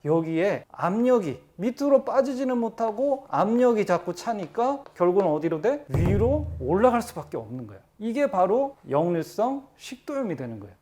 여기에 압력이 밑으로 빠지지는 못하고 압력이 자꾸 차니까 결국은 어디로 돼? 위로 올라갈 수밖에 없는 거야. 이게 바로 역류성 식도염이 되는 거예요.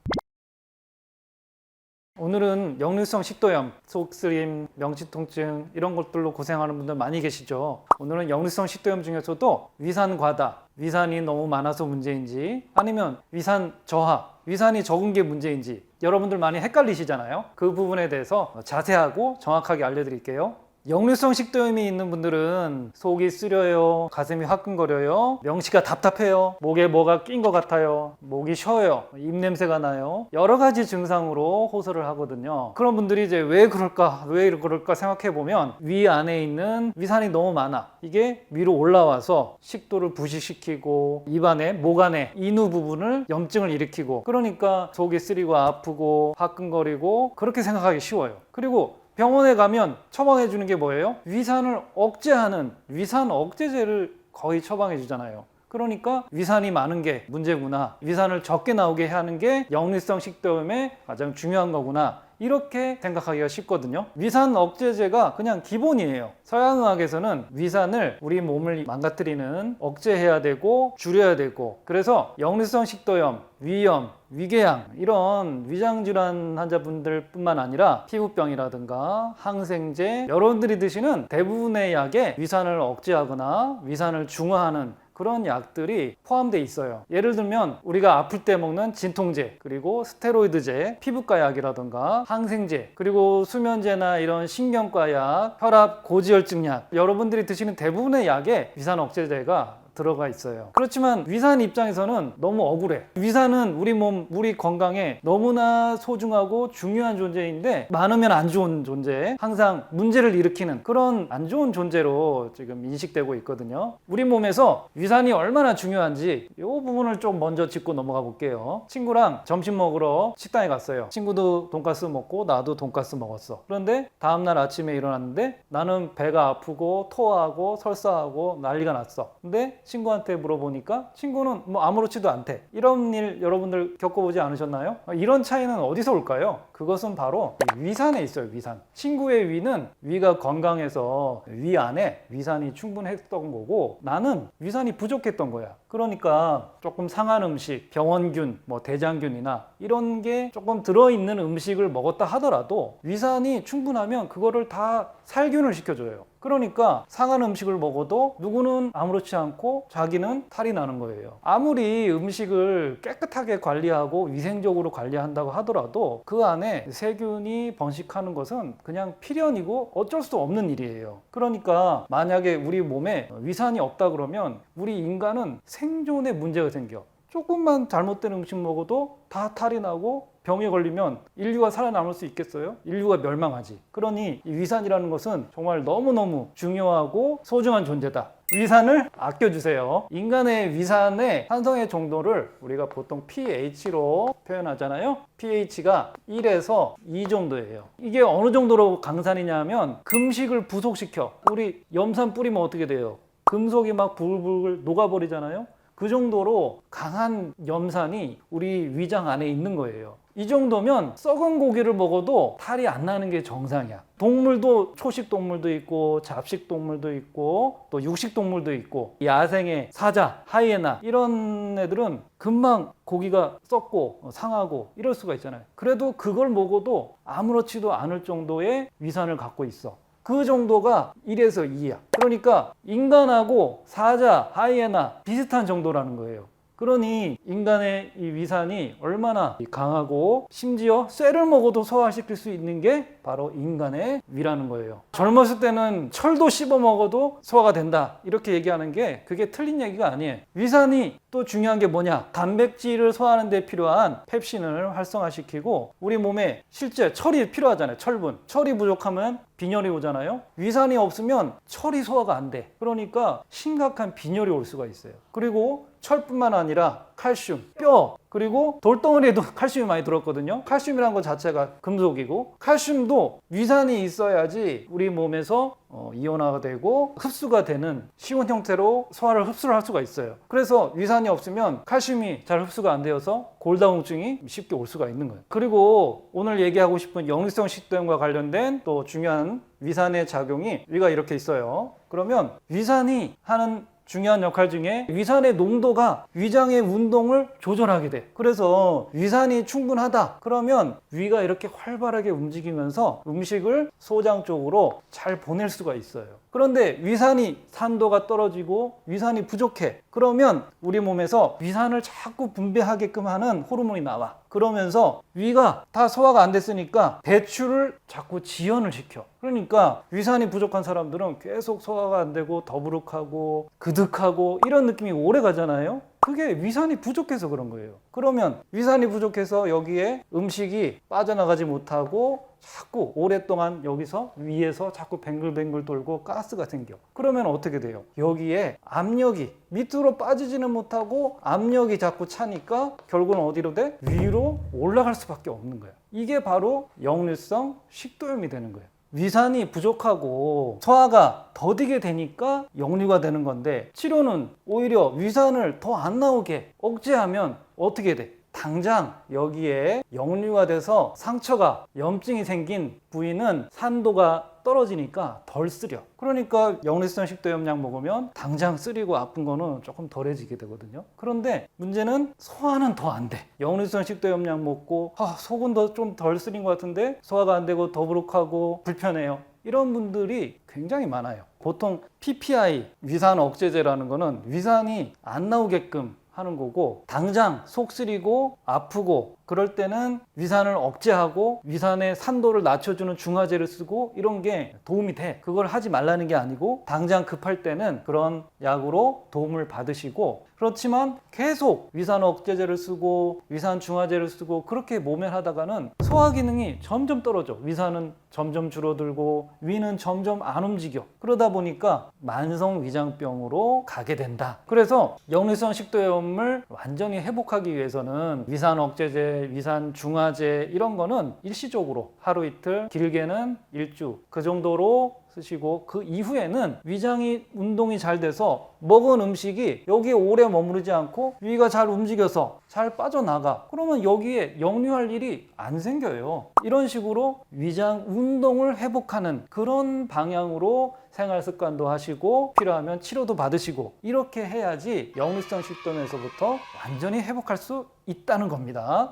오늘은 역류성 식도염, 속쓰림, 명치통증 이런 것들로 고생하는 분들 많이 계시죠. 오늘은 역류성 식도염 중에서도 위산 과다, 위산이 너무 많아서 문제인지 아니면 위산 저하, 위산이 적은 게 문제인지 여러분들 많이 헷갈리시잖아요. 그 부분에 대해서 자세하고 정확하게 알려드릴게요. 역류성 식도염이 있는 분들은 속이 쓰려요, 가슴이 화끈거려요, 명치가 답답해요, 목에 뭐가 낀 것 같아요, 목이 쉬어요, 입냄새가 나요, 여러 가지 증상으로 호소를 하거든요. 그런 분들이 이제 왜 그럴까 생각해 보면 위 안에 있는 위산이 너무 많아. 이게 위로 올라와서 식도를 부식시키고 입안에, 목 안에 인후 부분을 염증을 일으키고, 그러니까 속이 쓰리고 아프고 화끈거리고 그렇게 생각하기 쉬워요. 그리고 병원에 가면 처방해 주는 게 뭐예요? 위산을 억제하는 위산 억제제를 거의 처방해 주잖아요. 그러니까 위산이 많은 게 문제구나, 위산을 적게 나오게 하는 게 역류성 식도염의 가장 중요한 거구나, 이렇게 생각하기가 쉽거든요. 위산 억제제가 그냥 기본이에요. 서양의학에서는 위산을 우리 몸을 망가뜨리는 억제해야 되고 줄여야 되고, 그래서 역류성 식도염, 위염, 위궤양 이런 위장질환 환자분들 뿐만 아니라 피부병이라든가 항생제, 여러분들이 드시는 대부분의 약에 위산을 억제하거나 위산을 중화하는 그런 약들이 포함되어 있어요. 예를 들면 우리가 아플 때 먹는 진통제, 그리고 스테로이드제, 피부과 약이라든가 항생제, 그리고 수면제나 이런 신경과 약, 혈압 고지혈증 약, 여러분들이 드시는 대부분의 약에 위산 억제제가 들어가 있어요. 그렇지만 위산 입장에서는 너무 억울해. 위산은 우리 몸, 우리 건강에 너무나 소중하고 중요한 존재인데 많으면 안 좋은 존재, 항상 문제를 일으키는 그런 안 좋은 존재로 지금 인식되고 있거든요. 우리 몸에서 위산이 얼마나 중요한지 이 부분을 좀 먼저 짚고 넘어가 볼게요. 친구랑 점심 먹으러 식당에 갔어요. 친구도 돈가스 먹고 나도 돈가스 먹었어. 그런데 다음날 아침에 일어났는데 나는 배가 아프고 토하고 설사하고 난리가 났어. 근데 친구한테 물어보니까 친구는 뭐 아무렇지도 않대. 이런 일 여러분들 겪어보지 않으셨나요? 이런 차이는 어디서 올까요? 그것은 바로 위산에 있어요. 위산. 친구의 위는 위가 건강해서 위 안에 위산이 충분했던 거고, 나는 위산이 부족했던 거야. 그러니까 조금 상한 음식, 병원균, 뭐 대장균이나 이런 게 조금 들어있는 음식을 먹었다 하더라도 위산이 충분하면 그거를 다 살균을 시켜줘요. 그러니까 상한 음식을 먹어도 누구는 아무렇지 않고 자기는 탈이 나는 거예요. 아무리 음식을 깨끗하게 관리하고 위생적으로 관리한다고 하더라도 그 안에 세균이 번식하는 것은 그냥 필연이고 어쩔 수 없는 일이에요. 그러니까 만약에 우리 몸에 위산이 없다 그러면 우리 인간은 생존에 문제가 생겨. 조금만 잘못된 음식 먹어도 다 탈이 나고 병에 걸리면 인류가 살아남을 수 있겠어요? 인류가 멸망하지. 그러니 이 위산이라는 것은 정말 너무너무 중요하고 소중한 존재다. 위산을 아껴주세요. 인간의 위산의 산성의 정도를 우리가 보통 pH로 표현하잖아요. pH가 1에서 2 정도예요. 이게 어느 정도로 강산이냐면 금식을 부속시켜. 우리 염산 뿌리면 어떻게 돼요? 금속이 막 불불 녹아버리잖아요. 그 정도로 강한 염산이 우리 위장 안에 있는 거예요. 이 정도면 썩은 고기를 먹어도 탈이 안 나는 게 정상이야. 동물도 초식 동물도 있고 잡식 동물도 있고 또 육식 동물도 있고, 야생의 사자, 하이에나 이런 애들은 금방 고기가 썩고 상하고 이럴 수가 있잖아요. 그래도 그걸 먹어도 아무렇지도 않을 정도의 위산을 갖고 있어. 그 정도가 1에서 2야. 그러니까 인간하고 사자, 하이에나 비슷한 정도라는 거예요. 그러니 인간의 이 위산이 얼마나 강하고 심지어 쇠를 먹어도 소화시킬 수 있는 게 바로 인간의 위라는 거예요. 젊었을 때는 철도 씹어 먹어도 소화가 된다 이렇게 얘기하는 게 그게 틀린 얘기가 아니에요. 위산이 또 중요한 게 뭐냐? 단백질을 소화하는 데 필요한 펩신을 활성화시키고, 우리 몸에 실제 철이 필요하잖아요. 철분. 철이 부족하면 빈혈이 오잖아요. 위산이 없으면 철이 소화가 안 돼. 그러니까 심각한 빈혈이 올 수가 있어요. 그리고 철뿐만 아니라 칼슘, 뼈, 그리고 돌덩어리에도 칼슘이 많이 들었거든요. 칼슘이라는 것 자체가 금속이고, 칼슘도 위산이 있어야지 우리 몸에서 이온화가 되고 흡수가 되는 쉬운 형태로 소화를 흡수를 할 수가 있어요. 그래서 위산이 없으면 칼슘이 잘 흡수가 안 되어서 골다공증이 쉽게 올 수가 있는 거예요. 그리고 오늘 얘기하고 싶은 역류성 식도염과 관련된 또 중요한 위산의 작용이 위가 이렇게 있어요. 그러면 위산이 하는 중요한 역할 중에 위산의 농도가 위장의 운동을 조절하게 돼. 그래서 위산이 충분하다 그러면 위가 이렇게 활발하게 움직이면서 음식을 소장 쪽으로 잘 보낼 수가 있어요. 그런데 위산이 산도가 떨어지고 위산이 부족해. 그러면 우리 몸에서 위산을 자꾸 분비하게끔 하는 호르몬이 나와. 그러면서 위가 다 소화가 안 됐으니까 배출을 자꾸 지연을 시켜. 그러니까 위산이 부족한 사람들은 계속 소화가 안 되고 더부룩하고 그득하고 이런 느낌이 오래 가잖아요. 그게 위산이 부족해서 그런 거예요. 그러면 위산이 부족해서 여기에 음식이 빠져나가지 못하고 자꾸 오랫동안 여기서 위에서 자꾸 뱅글뱅글 돌고 가스가 생겨. 그러면 어떻게 돼요? 여기에 압력이 밑으로 빠지지는 못하고 압력이 자꾸 차니까 결국은 어디로 돼? 위로 올라갈 수밖에 없는 거예요. 이게 바로 역류성 식도염이 되는 거예요. 위산이 부족하고 소화가 더디게 되니까 역류가 되는 건데, 치료는 오히려 위산을 더 안 나오게 억제하면 어떻게 돼? 당장 여기에 역류가 돼서 상처가 염증이 생긴 부위는 산도가 떨어지니까 덜 쓰려. 그러니까 역류성 식도염 약 먹으면 당장 쓰리고 아픈 거는 조금 덜해지게 되거든요. 그런데 문제는 소화는 더 안 돼. 역류성 식도염 약 먹고 속은 더 좀 덜 쓰린 것 같은데 소화가 안 되고 더부룩하고 불편해요. 이런 분들이 굉장히 많아요. 보통 PPI, 위산 억제제라는 거는 위산이 안 나오게끔 하는 거고, 당장 속 쓰리고 아프고 그럴 때는 위산을 억제하고 위산의 산도를 낮춰주는 중화제를 쓰고 이런 게 도움이 돼. 그걸 하지 말라는 게 아니고 당장 급할 때는 그런 약으로 도움을 받으시고, 그렇지만 계속 위산 억제제를 쓰고 위산 중화제를 쓰고 그렇게 모면하다가는 소화 기능이 점점 떨어져. 위산은 점점 줄어들고 위는 점점 안 움직여. 그러다 보니까 만성 위장병으로 가게 된다. 그래서 역류성 식도염을 완전히 회복하기 위해서는 위산 억제제, 위산 중화제 이런 거는 일시적으로 하루 이틀, 길게는 일주 그 정도로 쓰시고, 그 이후에는 위장이 운동이 잘 돼서 먹은 음식이 여기에 오래 머무르지 않고 위가 잘 움직여서 잘 빠져나가. 그러면 여기에 역류할 일이 안 생겨요. 이런 식으로 위장 운동을 회복하는 그런 방향으로 생활 습관도 하시고 필요하면 치료도 받으시고 이렇게 해야지 역류성 식도염에서부터 완전히 회복할 수 있다는 겁니다.